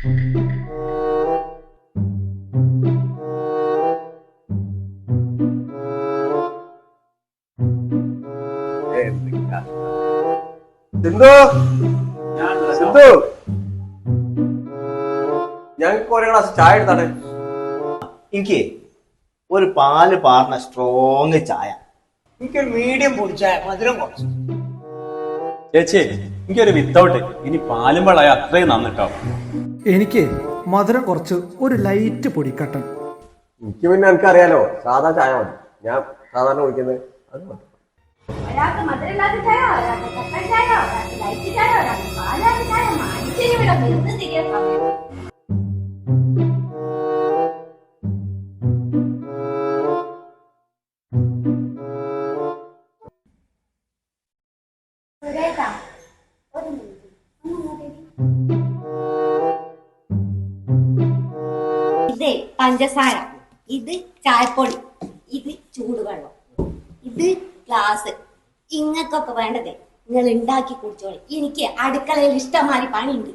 സിന്ധു സിന്ധു ഞങ്ങൾക്ക് ഒരു ഗ്ലാസ് ചായ എടുത്താണ്. എനിക്ക് ഒരു പാല് പാർന്ന സ്ട്രോങ് ചായ. എനിക്കൊരു മീഡിയം പൊടിച്ചായ മധുരം കുറച്ച്. ചേച്ചി എനിക്കൊരു വിത്തൗട്ട്, ഇനി പാലും വെള്ളമായ അത്രയും നന്നിട്ടോ. എനിക്ക് മധുരം കുറച്ച് ഒരു ലൈറ്റ് പൊടിക്കട്ടൻ. എനിക്ക് പിന്നെ എനിക്കറിയാലോ, സാധാ ചായ മതി. ഞാൻ സാധാരണ കുടിക്കുന്നത് അത് മതി. ഒരാൾക്ക് മധുരമില്ലാത്ത ചായ, ഒരാൾക്ക് കട്ടൻ ചായ, ഒരാൾക്ക് ലൈറ്റ് ചായ, ഒരാൾക്ക് പാലാത്ത ചായ. മനുഷ്യന് ഇവിടെ വെറുതെ തിരികെ സമയം. സുരേട്ടാ, ഒരു മിനിറ്റ് ഒന്ന് ഇങ്ങോട്ടേക്ക്. ഇത് പഞ്ചസാര, ഇത് ചായപ്പൊടി, ഇത് ചൂടുവെള്ളം, ഇത് ഗ്ലാസ്. ഇങ്ങക്കൊക്കെ വേണ്ടത് നിങ്ങൾ ഉണ്ടാക്കി കുടിച്ചോളി. എനിക്ക് അടുക്കളയിൽ ഇഷ്ടംമാതിരി പണിയുണ്ട്.